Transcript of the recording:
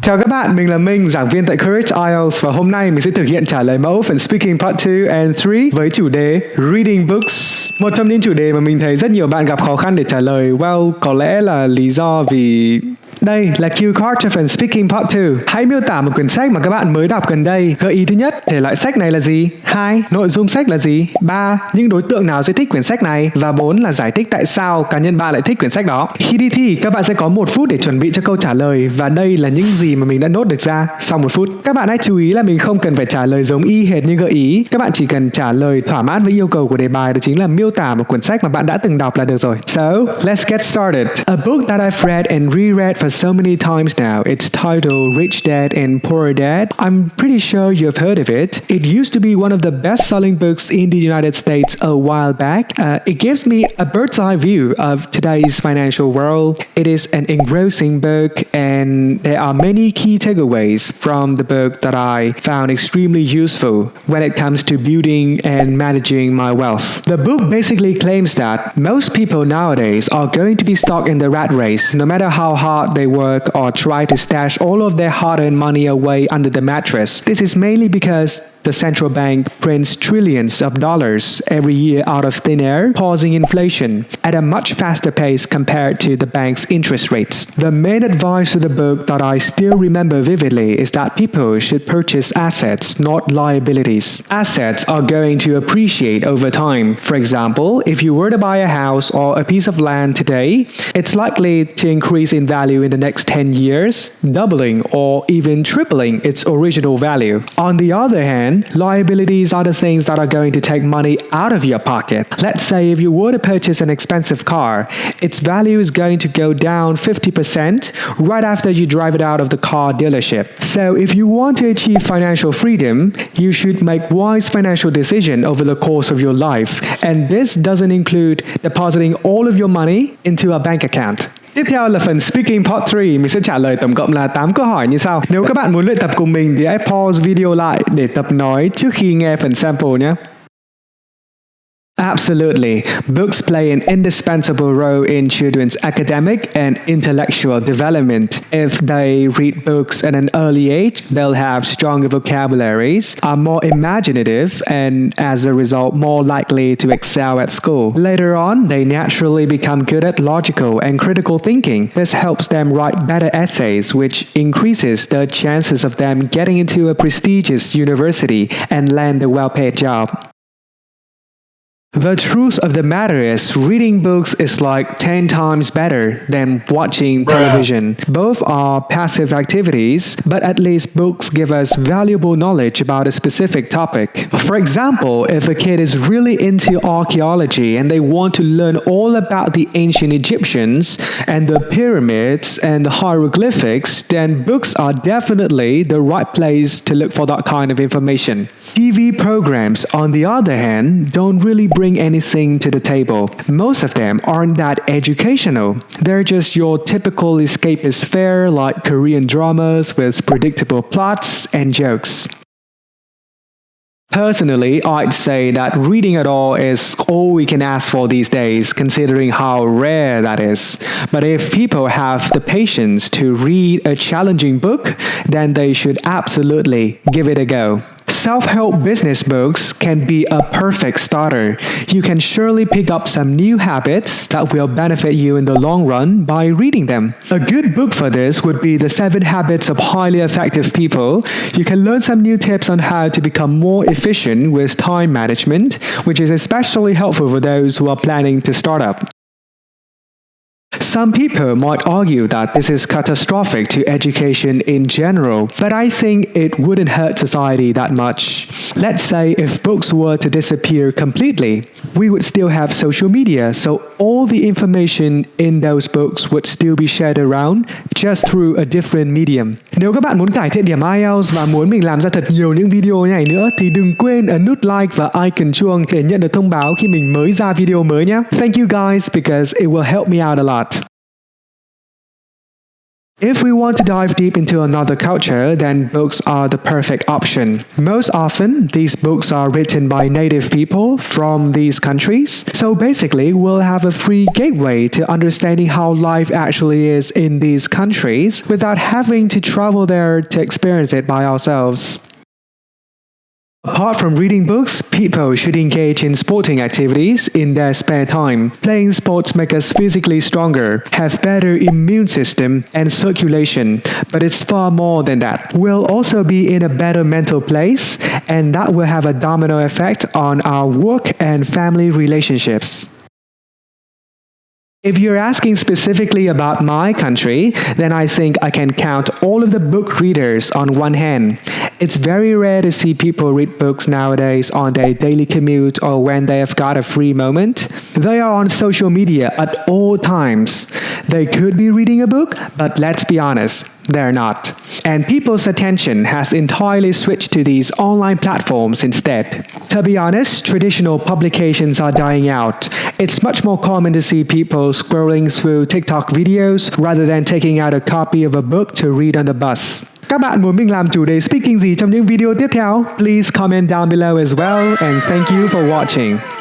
Chào các bạn, mình là Minh, giảng viên tại Courage IELTS và hôm nay mình sẽ thực hiện trả lời mẫu phần Speaking Part 2 and 3 với chủ đề Reading Books. Một trong những chủ đề mà mình thấy rất nhiều bạn gặp khó khăn để trả lời, có lẽ là lý do vì... Đây là cue card cho phần Speaking Part 2. Hãy miêu tả một quyển sách mà các bạn mới đọc gần đây. Gợi ý thứ nhất, thể loại sách này là gì? 2. Nội dung sách là gì? 3. Những đối tượng nào sẽ thích quyển sách này? Và 4 là giải thích tại sao cá nhân bạn lại thích quyển sách đó. Khi đi thi, các bạn sẽ có 1 phút để chuẩn bị cho câu trả lời và đây là những gì mà mình đã nốt được ra sau 1 phút. Các bạn hãy chú ý là mình không cần phải trả lời giống y hệt như gợi ý. Các bạn chỉ cần trả lời thỏa mãn với yêu cầu của đề bài, đó chính là miêu tả một quyển sách mà bạn đã từng đọc là được rồi. So, let's get started. A book that I've read and reread for so many times now. It's titled Rich Dad and Poor Dad. I'm pretty sure you've heard of it. It used to be one of the best-selling books in the United States a while back. It gives me a bird's eye view of today's financial world. It is an engrossing book and there are many key takeaways from the book that I found extremely useful when it comes to building and managing my wealth. The book basically claims that most people nowadays are going to be stuck in the rat race no matter how hard they work or try to stash all of their hard-earned money away under the mattress. This is mainly because the central bank prints trillions of dollars every year out of thin air, causing inflation at a much faster pace compared to the bank's interest rates. The main advice of the book that I still remember vividly is that people should purchase assets, not liabilities. Assets are going to appreciate over time. For example, if you were to buy a house or a piece of land today, it's likely to increase in value in the next 10 years, doubling or even tripling its original value. On the other hand, liabilities are the things that are going to take money out of your pocket. Let's say if you were to purchase an expensive car, its value is going to go down 50% right after you drive it out of the car dealership. So if you want to achieve financial freedom, you should make wise financial decisions over the course of your life. And this doesn't include depositing all of your money into a bank account. Tiếp theo là phần Speaking Part 3, mình sẽ trả lời tổng cộng là 8 câu hỏi như sau. Nếu các bạn muốn luyện tập cùng mình thì hãy pause video lại để tập nói trước khi nghe phần sample nhé. Absolutely. Books play an indispensable role in children's academic and intellectual development. If they read books at an early age, they'll have stronger vocabularies, are more imaginative, and as a result, more likely to excel at school. Later on, they naturally become good at logical and critical thinking. This helps them write better essays, which increases the chances of them getting into a prestigious university and land a well-paid job. The truth of the matter is, reading books is like 10 times better than watching television. Both are passive activities, but at least books give us valuable knowledge about a specific topic. For example, if a kid is really into archaeology and they want to learn all about the ancient Egyptians and the pyramids and the hieroglyphics, then books are definitely the right place to look for that kind of information. TV programs, on the other hand, don't really bring anything to the table. Most of them aren't that educational. They're just your typical escapist fare like Korean dramas with predictable plots and jokes. Personally, I'd say that reading at all is all we can ask for these days, considering how rare that is. But if people have the patience to read a challenging book, then they should absolutely give it a go. Self-help business books can be a perfect starter. You can surely pick up some new habits that will benefit you in the long run by reading them. A good book for this would be The 7 Habits of Highly Effective People. You can learn some new tips on how to become more efficient with time management, which is especially helpful for those who are planning to start up. Some people might argue that this is catastrophic to education in general, but I think it wouldn't hurt society that much. Let's say if books were to disappear completely, we would still have social media, so all the information in those books would still be shared around, just through a different medium. Nếu các bạn muốn cải thiện điểm IELTS và muốn mình làm ra thật nhiều những video như này nữa thì đừng quên ấn nút like và icon chuông để nhận được thông báo khi mình mới ra video mới nhé. Thank you guys because it will help me out a lot. If we want to dive deep into another culture, then books are the perfect option. Most often, these books are written by native people from these countries. So basically, we'll have a free gateway to understanding how life actually is in these countries without having to travel there to experience it by ourselves. Apart from reading books, people should engage in sporting activities in their spare time. Playing sports make us physically stronger, have better immune system and circulation, but it's far more than that. We'll also be in a better mental place, and that will have a domino effect on our work and family relationships. If you're asking specifically about my country, then I think I can count all of the book readers on one hand. It's very rare to see people read books nowadays on their daily commute or when they have got a free moment. They are on social media at all times. They could be reading a book, but let's be honest, they're not. And people's attention has entirely switched to these online platforms instead. To be honest, traditional publications are dying out. It's much more common to see people scrolling through TikTok videos rather than taking out a copy of a book to read on the bus. Các bạn muốn mình làm chủ đề speaking gì trong những video tiếp theo? Please comment down below as well, and thank you for watching.